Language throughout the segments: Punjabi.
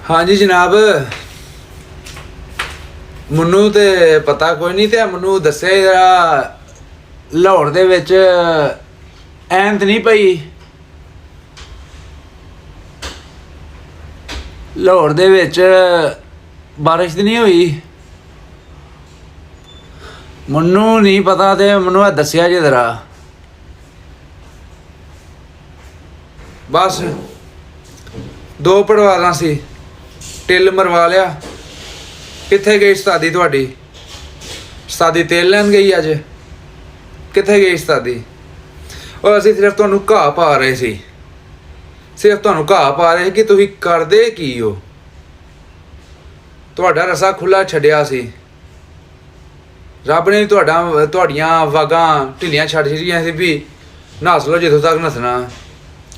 हाँ जी जनाब, ਮੈਨੂੰ ਤੇ ਪਤਾ ਕੋਈ ਨਹੀਂ ਤੇ ਮੈਨੂੰ ਦੱਸਿਆ ਜਰਾ ਲਾਹੌਰ ਦੇ ਵਿੱਚ ਐਂਤ ਨਹੀਂ ਪਈ। ਲਾਹੌਰ ਦੇ ਵਿੱਚ ਬਾਰਿਸ਼ ਨਹੀਂ ਹੋਈ। ਮੈਨੂੰ ਨਹੀਂ ਪਤਾ ਤੇ ਮੈਨੂੰ ਦੱਸਿਆ ਜੇ ਜਰਾ। ਬਸ 2 ਪਰਿਵਾਰਾਂ ਸੀ, ਟਿੱਲ ਮਰਵਾ ਲਿਆ। ਕਿੱਥੇ ਗਈ ਉਸਤਾਦੀ ਤੁਹਾਡੀ? ਉਸਤਾਦੀ ਤੇਲ ਲੈਣ ਗਈ ਅੱਜ? ਕਿੱਥੇ ਗਈ ਉਸਤਾਦੀ? ਉਹ ਅਸੀਂ ਸਿਰਫ ਤੁਹਾਨੂੰ ਘਾਹ ਪਾ ਰਹੇ ਸੀ, ਸਿਰਫ ਤੁਹਾਨੂੰ ਘਾਹ ਪਾ ਰਹੇ ਕਿ ਤੁਸੀਂ ਕਰਦੇ ਕੀ ਹੋ। ਤੁਹਾਡਾ ਰਸਾ ਖੁੱਲਾ ਛੱਡਿਆ ਸੀ। ਰੱਬ ਨੇ ਤੁਹਾਡੀਆਂ ਵਾਗਾਂ ਢਿੱਲੀਆਂ ਛੱਡ ਛੱਡੀਆਂ ਸੀ ਵੀ ਨੱਸ ਲਓ ਜਿੱਥੋਂ ਤੱਕ ਨੱਸਣਾ।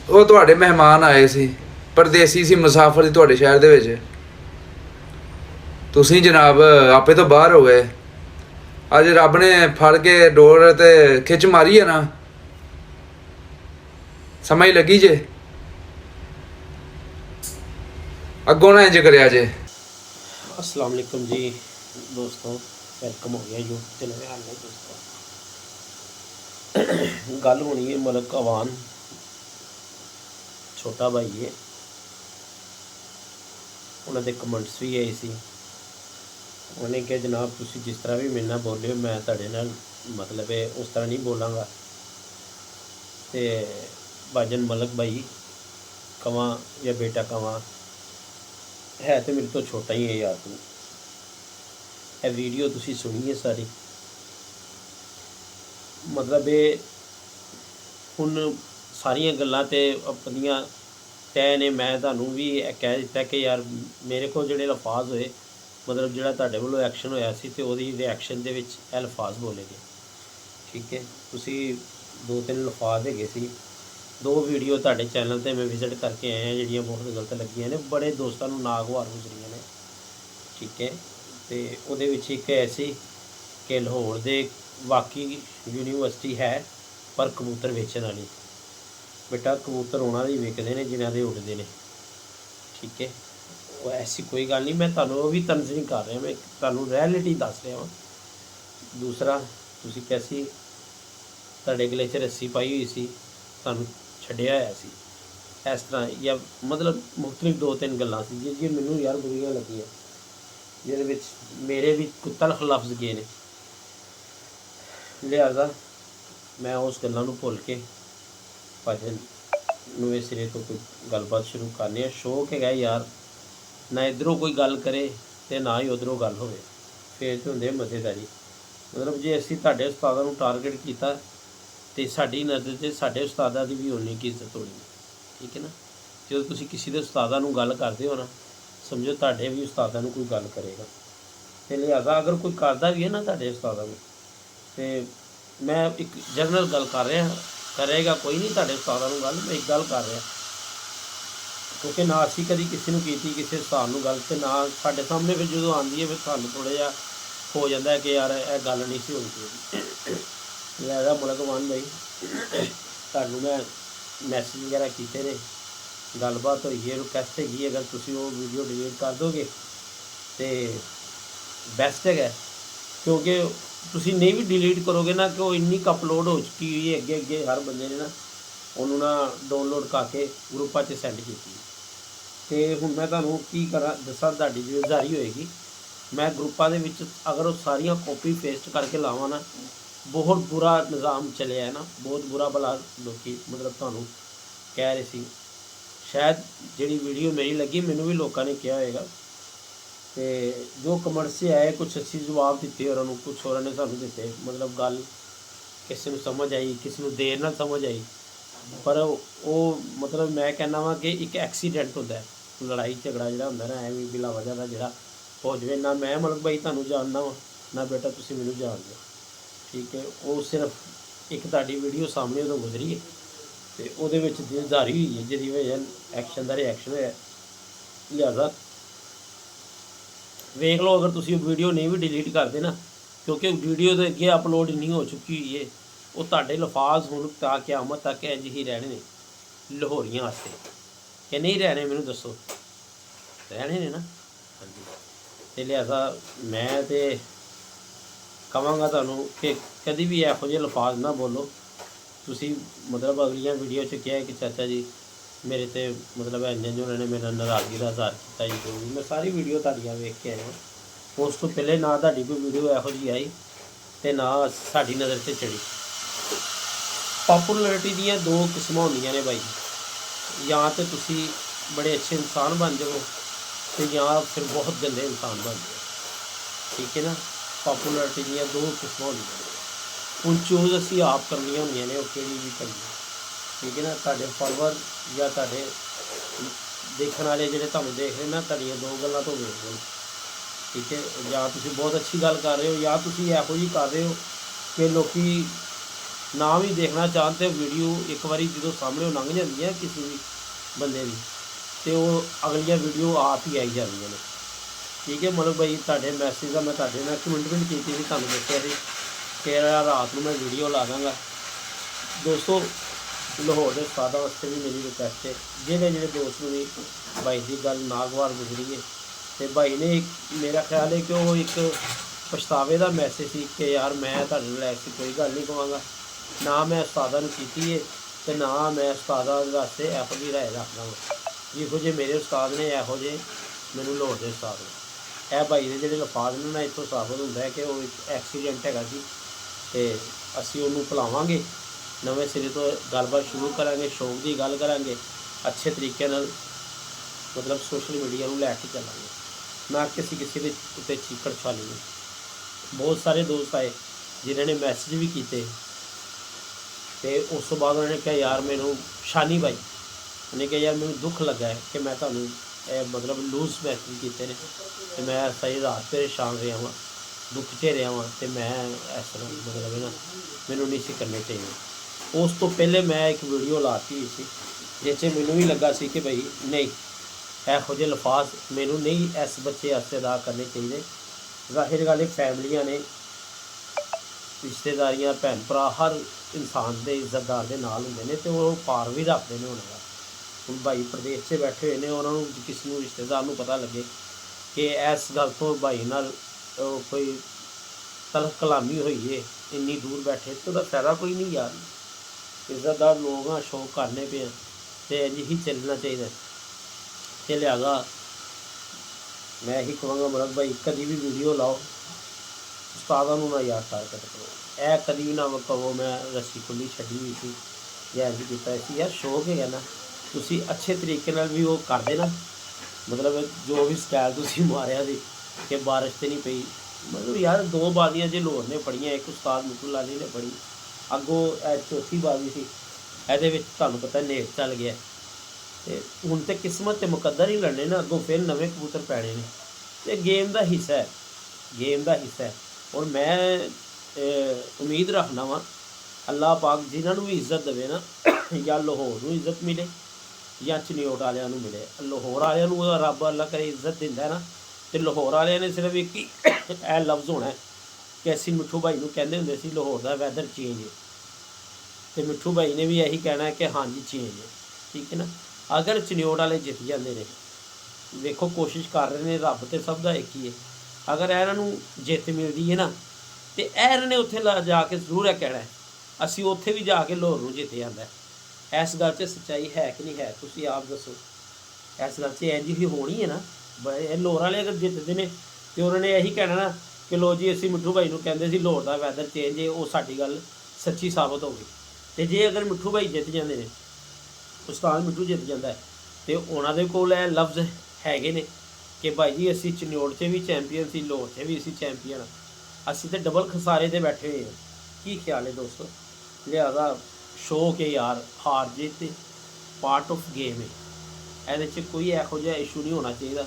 ਉਹ ਤੁਹਾਡੇ ਮਹਿਮਾਨ ਆਏ ਸੀ, ਪਰਦੇਸੀ ਸੀ, ਮੁਸਾਫਰ ਸੀ ਤੁਹਾਡੇ ਸ਼ਹਿਰ ਦੇ ਵਿੱਚ। ਤੁਸੀਂ ਜਨਾਬ ਆਪੇ ਤੋਂ ਬਾਹਰ ਹੋ ਗਏ। ਅੱਜ ਰੱਬ ਨੇ ਫੜ ਕੇ ਡੋਰ ਤੇ ਖਿੱਚ ਮਾਰੀ ਹੈ ਨਾ, ਸਮਝ ਲੱਗੀ ਜੇ। ਅੱਗੋਂ ਨਾ ਇੰਜ ਕਰਿਆ ਜੇ। अस्सलाम वालेकुम जी दोस्तों, वेलकम हो गया यूट्यूब ते नवे हाल में दोस्तों। गल होनी है मलिक अवान छोटा भाई है, उन्होंने कमेंट्स भी आए सी। उन्होंने कहा जनाब तुसी जिस तरह भी मेरे नाल बोले मैं तुहाडे नाल मतलब है उस तरह नहीं बोलांगा। ते भाईजान मलिक भाई कवां या बेटा कवां है तो मेरे तो छोटा ही है यार तू। यह वीडियो तुसी सुनी है सारी, मतलब ये हुण सारिया गल्लां ते अपनियां तय ने। मैं तुहानूं भी कह दिता कि यार मेरे को जिहड़े लफाज होए, मतलब जिहड़ा तुहाडे वल्लों एक्शन होया सी ते ओहदी रिएक्शन दे विच इह लफाज बोले गए। ठीक है, तुसी 2-3 लफाज हैगे सी। 2 वीडियो तुहाडे चैनल ते मैं विजिट करके आया जिहड़ियां बहुत गलत लगियां ने, बड़े दोस्तां नूं नागवार गुजरियां ने। ठीक है, तो उहदे विच एक ऐसी कि लाहौर दे वाकई यूनीवर्सिटी है पर कबूतर वेचण वाली। बेटा कबूतर उन्हां दे विकदे ने जिन्हां दे उड़दे ने। ठीक है, वो ऐसी कोई गल नहीं, मैं तुहानूं भी तंज नहीं कर रहा, मैं तुहानूं रियलिटी दस रहा वां। दूसरा तुसीं कैसी तुहाडे गले च रस्सी पाई हुई सी, तुहानूं छड्डिया होया सी इस तरह, या मतलब मुख्तलिफ 2-3 गल्लां सी जिहड़ियां मैनूं यार बुरियां लगियां, जिहदे विच मेरे भी कोई तलख लफ्ज़ गए ने। लिहाजा मैं उस गल्लां नूं भुल के भाईजान नवें सिरे तो कोई गलबात शुरू करनी है। शौक है यार, ना इधरों कोई गल करे तो ना ही उधरों गल होवे, फिर तो हुंदे मज़ेदारी। मतलब जे असीं तुहाडे उस्तादां नूं टारगेट कीता तो साडी नज़र से साडे उस्तादां दी भी उन्नी की इज्जत होनी। ठीक है ना, जो तुसीं किसी दे उस्तादां नूं गल करदे हो ना, समझो तुहाडे भी उस्तादां नूं कोई गल करेगा। तो लिहाजा अगर कोई करदा भी है ना तुहाडे उस्तादां नूं, ते मैं एक जनरल गल कर रहा, करेगा कोई नहीं तुहाडे उस्तादां नूं गल, मैं एक गल कर रहा क्योंकि ना असीं कदी किसी नूं कीती किसी उस्ताद नूं गल, ते ना साडे सामने फिर जदों आंदी है फिर सानूं थोड़ा जिहा हो जाता है कि यार यह गल नहीं सी होनी चाहिए। लिहाजा मलिक अवान भाई तुहानूं मैं मैसेज वगैरह कीते ने, गलबात होई है, रिक्वेस्ट हैगी, अगर तुसीं वो वीडियो डिलीट कर दोगे तो बेस्ट है, क्योंकि तुसीं नहीं भी डिलीट करोगे ना कि वो इन्नी क अपलोड हो चुकी हुई है, अगे अगे हर बंदे ने ना उन्होंने ना डाउनलोड करके ग्रुपां 'च सेंड की। तो हुण मैं तुहानूं की करा दसां, तुहाडी जिम्मेदारी होएगी, मैं ग्रुपां दे विच अगर वो सारियां कॉपी पेस्ट करके लावां ना, बहुत बुरा निज़ाम चलिया है ना, बहुत बुरा भला लोग मतलब तुहानूं कह रहे सी। शायद जिहड़ी वीडियो मेरी लगी मैनूं भी लोगों ने कहा होएगा, तो जो कमेंट से आए कुछ अच्छी जवाब दिते, और कुछ होरां ने सानूं दिते, मतलब गल किसी नूं समझ आई, किसी नूं देर नाल समझ आई, पर वो मतलब मैं कहना वा कि एक एक्सीडेंट होंदा है, लड़ाई झगड़ा जिहड़ा हुंदा ना एवें बिला वजह दा जिहड़ा हो जाए ना। मैं मलिक भाई तुहानूं जानदा वां ना, बेटा तुसीं मैनूं जाणदे हो। ठीक है, वो सिर्फ एक तुहाडी वीडियो सामने उदों गुजरी है तो उहदे विच दिलदारी हुई है जिहदी वजह एक्शन दा रिएक्शन होया। लिहाजा वेख लो, अगर तुसीं वीडियो नहीं भी डिलीट करदे ना, क्योंकि वीडियो तो अगे अपलोड नहीं हो चुकी हुई है, वो तुहाडे लफाज हुण ता क़यामत तक इंज ही रहने ने लाहौरियां वास्ते कि नहीं रहने, मैनूं दसो। ਰਹਿਣੇ ਨੇ ਨਾ। ਹਾਂਜੀ, ਤੇ ਲਿਹਾਜ਼ਾ ਮੈਂ ਤੇ ਕਹਾਂਗਾ ਤੁਹਾਨੂੰ ਕਿ ਕਦੀ ਵੀ ਇਹੋ ਜਿਹੇ ਲਫ਼ਾਜ਼ ਨਾ ਬੋਲੋ। ਤੁਸੀਂ ਮਤਲਬ ਅਗਲੀਆਂ ਵੀਡੀਓ 'ਚ ਕਿਹਾ ਕਿ ਚਾਚਾ ਜੀ ਮੇਰੇ ਤੇ ਮਤਲਬ ਇੰਝ ਉਹਨਾਂ ਨੇ ਮੇਰਾ ਨਾਰਾਜ਼ਗੀ ਦਾ ਇਜ਼ਹਾਰ ਕੀਤਾ ਜੀ, ਜੋ ਵੀ ਮੈਂ ਸਾਰੀ ਵੀਡੀਓ ਤੁਹਾਡੀਆਂ ਵੇਖ ਕੇ ਆਇਆ। ਉਸ ਤੋਂ ਪਹਿਲੇ ਨਾ ਤੁਹਾਡੀ ਕੋਈ ਵੀਡੀਓ ਇਹੋ ਜਿਹੀ ਆਈ ਤੇ ਨਾ ਸਾਡੀ ਨਜ਼ਰ 'ਚ ਚੜੀ। ਪਾਪੂਲੈਰਿਟੀ ਦੀਆਂ ਦੋ ਕਿਸਮਾਂ ਹੁੰਦੀਆਂ ਨੇ ਬਾਈ, ਜਾਂ ਤਾਂ ਤੁਸੀਂ ਬੜੇ ਅੱਛੇ ਇਨਸਾਨ ਬਣ ਜਾਓ ਤੇ ਜਾਂ ਫਿਰ ਬਹੁਤ ਗੰਦੇ ਇਨਸਾਨ ਬਣ ਜਾਓ। ਠੀਕ ਹੈ ਨਾ, ਪਾਪੂਲੈਰਿਟੀ ਦੀਆਂ ਦੋ ਕਿਸਮਾਂ ਹੁੰਦੀਆਂ ਨੇ। ਹੁਣ ਚੂਜ਼ ਅਸੀਂ ਆਪ ਕਰਨੀਆਂ ਹੁੰਦੀਆਂ ਨੇ, ਉਹ ਕਿਹੜੀ ਵੀ ਕਰਨੀ। ਠੀਕ ਹੈ ਨਾ, ਤੁਹਾਡੇ ਫਾਲੋਅਰ ਜਾਂ ਤੁਹਾਡੇ ਦੇਖਣ ਵਾਲੇ ਜਿਹੜੇ ਤੁਹਾਨੂੰ ਦੇਖ ਰਹੇ ਨਾ, ਤੁਹਾਡੀਆਂ ਦੋ ਗੱਲਾਂ ਤੋਂ ਵੇਖਦੇ ਨੇ। ਠੀਕ ਹੈ, ਜਾਂ ਤੁਸੀਂ ਬਹੁਤ ਅੱਛੀ ਗੱਲ ਕਰ ਰਹੇ ਹੋ ਜਾਂ ਤੁਸੀਂ ਇਹੋ ਜਿਹੀ ਕਰ ਰਹੇ ਹੋ ਕਿ ਲੋਕੀ ਨਾ ਵੀ ਦੇਖਣਾ ਚਾਹਣ ਤੇ ਵੀਡੀਓ ਇੱਕ ਵਾਰੀ ਜਦੋਂ ਸਾਹਮਣੇ ਲੰਘ ਜਾਂਦੀ ਹੈ ਕਿਸੇ ਵੀ ਬੰਦੇ ਦੀ ਤੇ ਉਹ ਅਗਲੀਆਂ ਵੀਡੀਓ ਆਪ ਹੀ ਆਈ ਜਾਂਦੀਆਂ ਨੇ। ਠੀਕ ਹੈ, ਮਤਲਬ ਬਈ ਤੁਹਾਡੇ ਮੈਸੇਜ ਦਾ ਮੈਂ ਤੁਹਾਡੇ ਨਾਲ ਕਮਿਟਮੈਂਟ ਕੀਤੀ ਸੀ, ਤੁਹਾਨੂੰ ਦੱਸਿਆ ਸੀ ਕਿ ਰਾਤ ਨੂੰ ਮੈਂ ਵੀਡੀਓ ਲਾ ਦਾਂਗਾ। ਦੋਸਤੋ, ਲਾਹੌਰ ਦੇ ਉਸਤਾਦਾਂ ਵਾਸਤੇ ਵੀ ਮੇਰੀ ਰਿਕੁਐਸਟ ਹੈ, ਜਿਹੜੇ ਦੋਸਤ ਨੂੰ ਵੀ ਬਾਈ ਦੀ ਗੱਲ ਨਾਗਵਾਰ ਗੁਜ਼ਰੀ ਹੈ ਤੇ ਬਾਈ ਨੇ ਮੇਰਾ ਖਿਆਲ ਹੈ ਕਿ ਉਹ ਇੱਕ ਪਛਤਾਵੇ ਦਾ ਮੈਸੇਜ ਸੀ ਕਿ ਯਾਰ ਮੈਂ ਤੁਹਾਡੇ ਨਾਲ ਐਸੀ ਕੋਈ ਗੱਲ ਨਹੀਂ ਕਹਾਂਗਾ, ਨਾ ਮੈਂ ਉਸਤਾਦਾਂ ਨੂੰ ਕੀਤੀ ਹੈ ਤੇ ਨਾ ਮੈਂ ਉਸਤਾਦਾਂ ਵਾਸਤੇ ਇਹੋ ਜਿਹੀ ਰਾਏ ਰੱਖਦਾ ਹਾਂ। ਜਿਹੋ ਜਿਹੇ ਮੇਰੇ ਉਸਤਾਦ ਨੇ ਇਹੋ ਜਿਹੇ ਮੈਨੂੰ ਲਾਹੌਰ ਦੇ ਉਸਤਾਦ ਨੇ। ਇਹ ਭਾਈ ਦੇ ਜਿਹੜੇ ਲਫਾਜ਼ ਨੇ ਨਾ, ਇੱਥੋਂ ਸਾਬਤ ਹੁੰਦਾ ਹੈ ਕਿ ਉਹ ਇੱਕ ਐਕਸੀਡੈਂਟ ਹੈਗਾ ਸੀ ਤੇ ਅਸੀਂ ਉਹਨੂੰ ਭੁਲਾਵਾਂਗੇ, ਨਵੇਂ ਸਿਰੇ ਤੋਂ ਗੱਲਬਾਤ ਸ਼ੁਰੂ ਕਰਾਂਗੇ, ਸ਼ੌਕ ਦੀ ਗੱਲ ਕਰਾਂਗੇ, ਅੱਛੇ ਤਰੀਕੇ ਨਾਲ ਮਤਲਬ ਸੋਸ਼ਲ ਮੀਡੀਆ ਨੂੰ ਲੈ ਕੇ ਚੱਲਾਂਗੇ, ਨਾ ਕਿਸੇ ਦੇ ਉੱਤੇ ਚੀਕੜ ਛਾਲੀ ਨਹੀਂ। ਬਹੁਤ ਸਾਰੇ ਦੋਸਤ ਆਏ ਜਿਨ੍ਹਾਂ ਨੇ ਮੈਸੇਜ ਵੀ ਕੀਤੇ ਤੇ ਉਸ ਤੋਂ ਬਾਅਦ ਉਹਨਾਂ ਨੇ ਕਿਹਾ ਯਾਰ ਮੈਨੂੰ ਸ਼ਾਨੀ ਬਾਈ ਉਹਨੇ ਕਿਹਾ ਯਾਰ ਮੈਨੂੰ ਦੁੱਖ ਲੱਗਾ ਹੈ ਕਿ ਮੈਂ ਤੁਹਾਨੂੰ ਇਹ ਮਤਲਬ ਲੂਜ਼ ਮੈਸੇਜ ਕੀਤੇ ਨੇ ਤੇ ਮੈਂ ਸਹੀ ਰਾਤ ਪਰੇਸ਼ਾਨ ਰਿਹਾ ਹਾਂ, ਦੁੱਖ 'ਚ ਰਿਹਾ ਹਾਂ ਤੇ ਮੈਂ ਇਸ ਤਰ੍ਹਾਂ ਮਤਲਬ ਨਾ ਮੈਨੂੰ ਨਹੀਂ ਸੀ ਕਰਨੇ ਚਾਹੀਦੇ। ਉਸ ਤੋਂ ਪਹਿਲੇ ਮੈਂ ਇੱਕ ਵੀਡੀਓ ਲਾਤੀ ਹੋਈ ਸੀ ਜਿਸ 'ਚ ਮੈਨੂੰ ਵੀ ਲੱਗਾ ਸੀ ਕਿ ਭਾਈ ਨਹੀਂ, ਇਹੋ ਜਿਹੇ ਲਫਾਜ਼ ਮੈਨੂੰ ਨਹੀਂ ਇਸ ਬੱਚੇ ਵਾਸਤੇ ਅਦਾ ਕਰਨੇ ਚਾਹੀਦੇ। ਜ਼ਾਹਿਰ ਗੱਲ ਹੈ ਫੈਮਲੀਆਂ ਨੇ, ਰਿਸ਼ਤੇਦਾਰੀਆਂ, ਭੈਣ ਭਰਾ ਹਰ ਇਨਸਾਨ ਦੇ ਇੱਜ਼ਤਦਾਰ ਦੇ ਨਾਲ ਹੁੰਦੇ ਨੇ ਤੇ ਉਹ ਪਾਰ ਵੀ ਰੱਖਦੇ ਨੇ ਉਹਨਾਂ ਦਾ। ਹੁਣ ਭਾਈ ਪ੍ਰਦੇਸ਼ 'ਚ ਬੈਠੇ ਹੋਏ ਨੇ, ਉਹਨਾਂ ਨੂੰ ਕਿਸੇ ਨੂੰ ਰਿਸ਼ਤੇਦਾਰ ਨੂੰ ਪਤਾ ਲੱਗੇ ਕਿ ਇਸ ਗੱਲ ਤੋਂ ਭਾਈ ਨਾਲ ਕੋਈ ਤਲਖ ਕਲਾਮੀ ਹੋਈ ਹੈ ਇੰਨੀ ਦੂਰ ਬੈਠੇ ਤੇ ਉਹਦਾ ਫਾਇਦਾ ਕੋਈ ਨਹੀਂ ਯਾਰ। ਇੱਜ਼ਤਦਾਰ ਲੋਕ ਆ, ਸ਼ੌਕ ਕਰਨੇ ਪਏ ਤੇ ਇੰਝ ਹੀ ਚੱਲਣਾ ਚਾਹੀਦਾ। ਤੇ ਲਿਹਾਜ਼ਾ ਮੈਂ ਇਹੀ ਕਹਾਂਗਾ ਮਰਦ ਭਾਈ ਕਦੀ ਵੀ ਵੀਡੀਓ ਲਾਓ ਉਸਤਾਦਾਂ ਨੂੰ ਨਾ ਯਾਦ ਟਾਰਗੇਟ ਕਰੋ। ਇਹ ਕਦੀ ਵੀ ਨਾ ਕਹੋ ਮੈਂ ਰੱਸੀ ਖੁੱਲੀ ਛੱਡੀ ਹੋਈ ਸੀ ਜਾਂ ਇੰਝ ਕੀਤਾ ਸੀ। ਯਾਰ ਸ਼ੌਕ ਹੈਗਾ ਨਾ, ਤੁਸੀਂ ਅੱਛੇ ਤਰੀਕੇ ਨਾਲ ਵੀ ਉਹ ਕਰਦੇ ਨਾ, ਮਤਲਬ ਜੋ ਵੀ ਸਟਾਈਲ ਤੁਸੀਂ ਮਾਰਿਆ ਸੀ ਕਿ ਬਾਰਿਸ਼ ਤੇ ਨਹੀਂ ਪਈ, ਮਤਲਬ ਯਾਰ ਦੋ ਬਾਜ਼ੀਆਂ ਜੇ ਲਾਹੌਰ ਨੇ ਪੜ੍ਹੀਆਂ, ਇੱਕ ਉਸਤਾਦ ਮਿੱਠੂ ਲਾਲੀ ਨੇ ਪੜ੍ਹੀ, ਅੱਗੋਂ ਇਹ ਚੌਥੀ ਬਾਜ਼ੀ ਸੀ, ਇਹਦੇ ਵਿੱਚ ਤੁਹਾਨੂੰ ਪਤਾ ਨੇਕ ਚੱਲ ਗਿਆ ਤੇ ਹੁਣ ਤੇ ਕਿਸਮਤ ਤੇ ਮੁਕੱਦਰ ਹੀ ਲੜਨੇ ਨਾ, ਅੱਗੋਂ ਫਿਰ ਨਵੇਂ ਕਬੂਤਰ ਪੈਣੇ ਨੇ ਤੇ ਗੇਮ ਦਾ ਹਿੱਸਾ ਹੈ, ਗੇਮ ਦਾ ਹਿੱਸਾ ਹੈ। ਔਰ ਮੈਂ ਉਮੀਦ ਰੱਖਦਾ ਵਾਂ ਅੱਲਾਹ ਪਾਕ ਜਿਨ੍ਹਾਂ ਨੂੰ ਵੀ ਇੱਜ਼ਤ ਦੇਵੇ ਨਾ, ਜਾਂ ਲਾਹੌਰ ਨੂੰ ਇੱਜ਼ਤ ਮਿਲੇ ਜਾਂ ਚਨਿਓਟ ਵਾਲਿਆਂ ਨੂੰ ਮਿਲੇ। ਲਾਹੌਰ ਵਾਲਿਆਂ ਨੂੰ ਉਹਦਾ ਰੱਬ ਅੱਲਾ ਕਰੇ ਇੱਜ਼ਤ ਦਿੰਦਾ ਨਾ, ਤੇ ਲਾਹੌਰ ਵਾਲਿਆਂ ਨੇ ਸਿਰਫ ਇੱਕ ਹੀ ਇਹ ਲਫ਼ਜ਼ ਹੋਣਾ ਕਿ ਅਸੀਂ ਮਿੱਠੂ ਭਾਈ ਨੂੰ ਕਹਿੰਦੇ ਹੁੰਦੇ ਸੀ ਲਾਹੌਰ ਦਾ ਵੈਦਰ ਚੇਂਜ ਹੈ, ਤੇ ਮਿੱਠੂ ਭਾਈ ਨੇ ਵੀ ਇਹੀ ਕਹਿਣਾ ਕਿ ਹਾਂਜੀ ਚੇਂਜ ਹੈ। ਠੀਕ ਹੈ ਨਾ, ਅਗਰ ਚਨਿਓਟ ਵਾਲੇ ਜਿੱਤ ਜਾਂਦੇ ਨੇ, ਵੇਖੋ ਕੋਸ਼ਿਸ਼ ਕਰ ਰਹੇ ਨੇ, ਰੱਬ ਤੇ ਸਭ ਦਾ ਇੱਕ ਹੀ ਹੈ, ਅਗਰ ਇਹਨਾਂ ਨੂੰ ਜਿੱਤ ਮਿਲਦੀ ਹੈ ਨਾ ਤੇ ਇਹਨਾਂ ਨੇ ਉੱਥੇ ਜਾ ਕੇ ਜ਼ਰੂਰ ਇਹ ਕਹਿਣਾ ਅਸੀਂ ਉੱਥੇ ਵੀ ਜਾ ਕੇ ਲਾਹੌਰ ਨੂੰ ਜਿੱਤ ਜਾਂਦਾ। ਇਸ ਗੱਲ 'ਚ ਸੱਚਾਈ ਹੈ ਕਿ ਨਹੀਂ ਹੈ, ਤੁਸੀਂ ਆਪ ਦੱਸੋ। ਇਸ ਗੱਲ 'ਚ ਇੰਝ ਹੀ ਹੋਣੀ ਹੈ ਨਾ, ਇਹ ਲਾਹੌਰ ਵਾਲੇ ਅਗਰ ਜਿੱਤਦੇ ਨੇ ਤੇ ਉਹਨਾਂ ਨੇ ਇਹੀ ਕਹਿਣਾ ਨਾ ਕਿ ਲੋ ਜੀ ਅਸੀਂ ਮਿੱਠੂ ਭਾਈ ਨੂੰ ਕਹਿੰਦੇ ਸੀ ਲਾਹੌਰ ਦਾ ਵੈਦਰ ਚੇਂਜ ਹੈ, ਉਹ ਸਾਡੀ ਗੱਲ ਸੱਚੀ ਸਾਬਤ ਹੋ ਗਈ। ਤੇ ਜੇ ਅਗਰ ਮਿੱਠੂ ਭਾਈ ਜਿੱਤ ਜਾਂਦੇ ਨੇ, ਉਸਤਾਦ ਮਿੱਠੂ ਜਿੱਤ ਜਾਂਦਾ ਹੈ ਤੇ ਉਹਨਾਂ ਦੇ ਕੋਲ ਇਹ ਲਫ਼ਜ਼ ਹੈਗੇ ਨੇ ਕਿ ਭਾਈ ਜੀ ਅਸੀਂ ਚਨਿਓਟ 'ਚ ਵੀ ਚੈਂਪੀਅਨ ਸੀ, ਲਾਹੌਰ 'ਚ ਵੀ ਅਸੀਂ ਚੈਂਪੀਅਨ ਹਾਂ, ਅਸੀਂ ਤਾਂ ਡਬਲ ਖਸਾਰੇ 'ਤੇ ਬੈਠੇ ਹੋਏ ਹਾਂ। ਕੀ ਖਿਆਲ ਹੈ ਦੋਸਤੋ? ਲਿਹਾਜ਼ਾ ਸ਼ੌਕ ਹੈ ਯਾਰ, ਹਾਰ ਜਿੱਤ ਤੇ ਪਾਰਟ ਆਫ ਗੇਮ ਹੈ, ਇਹਦੇ 'ਚ ਕੋਈ ਇਹੋ ਜਿਹਾ ਇਸ਼ੂ ਨਹੀਂ ਹੋਣਾ ਚਾਹੀਦਾ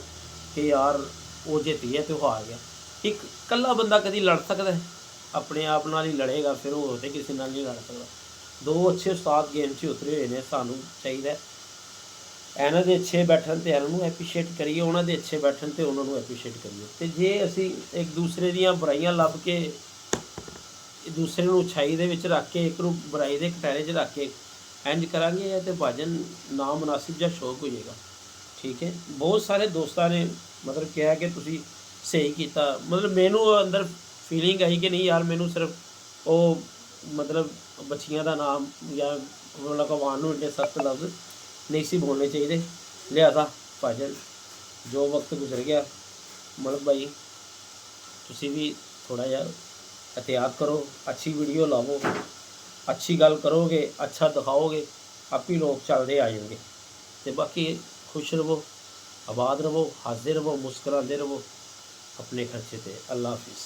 ਕਿ ਯਾਰ ਉਹ ਜਿੱਤ ਗਿਆ ਤੇ ਉਹ ਹਾਰ ਗਿਆ। ਇੱਕ ਇਕੱਲਾ ਬੰਦਾ ਕਦੀ ਲੜ ਸਕਦਾ ਹੈ, ਆਪਣੇ ਆਪ ਨਾਲ ਹੀ ਲੜੇਗਾ, ਫਿਰ ਉਹ ਤੇ ਕਿਸੇ ਨਾਲ ਨਹੀਂ ਲੜ ਸਕਦਾ। ਦੋ ਅੱਛੇ ਉਸਤਾਦ ਗੇਮ 'ਚ ਉਤਰੇ ਹੋਏ ਨੇ, ਸਾਨੂੰ ਚਾਹੀਦਾ ਇਹਨਾਂ ਦੇ ਅੱਛੇ ਬੈਠਣ ਤੇ ਇਹਨਾਂ ਨੂੰ ਐਪਰੀਸ਼ੀਏਟ ਕਰੀਏ, ਉਹਨਾਂ ਦੇ ਅੱਛੇ ਬੈਠਣ ਤੇ ਉਹਨਾਂ ਨੂੰ ਐਪਰੀਸ਼ੀਏਟ ਕਰੀਏ। ਤੇ ਜੇ ਅਸੀਂ ਇੱਕ ਦੂਸਰੇ ਦੀਆਂ ਬੁਰਾਈਆਂ ਲੱਭ ਕੇ ਦੂਸਰੇ ਨੂੰ ਅੱਛਾਈ ਦੇ ਵਿੱਚ ਰੱਖ ਕੇ ਇੱਕ ਨੂੰ ਬੁਰਾਈ ਦੇ ਕਟਾਰੇ 'ਚ ਰੱਖ ਕੇ ਇੰਝ ਕਰਾਂਗੇ ਤੇ ਭਾਜਨ ਨਾ ਮੁਨਾਸਿਬ ਜਿਹਾ ਸ਼ੌਕ ਹੋ ਜਾਏਗਾ। ਠੀਕ ਹੈ। ਬਹੁਤ ਸਾਰੇ ਦੋਸਤਾਂ ਨੇ ਮਤਲਬ ਕਿਹਾ ਕਿ ਤੁਸੀਂ ਸਹੀ ਕੀਤਾ, ਮਤਲਬ ਮੈਨੂੰ ਅੰਦਰ ਫੀਲਿੰਗ ਆਈ ਕਿ ਨਹੀਂ ਯਾਰ, ਮੈਨੂੰ ਸਿਰਫ ਉਹ ਮਤਲਬ ਬੱਚੀਆਂ ਦਾ ਨਾਮ ਜਾਂ ਮਤਲਬ ਭਗਵਾਨ ਨੂੰ ਇੰਨੇ ਸਖਤ ਲਫ਼ਜ਼ ਨਹੀਂ ਸੀ ਬੋਲਣੇ ਚਾਹੀਦੇ। ਲਿਹਾਜ਼ਾ ਭਾਜਨ ਜੋ ਵਕਤ ਗੁਜ਼ਰ ਗਿਆ, ਮਤਲਬ ਭਾਈ ਤੁਸੀਂ ਵੀ ਥੋੜ੍ਹਾ ਜਿਹਾ एहतियात करो, अच्छी वीडियो लाओ, अच्छी गल करोगे, अच्छा दिखाओगे, आप ही लोग चलते आ जाएंगे। तो बाकी खुश रहो, आबाद रहो, हंसते रहो, मुस्कुराते रहो अपने खर्चे पे। अल्लाह हाफिज़।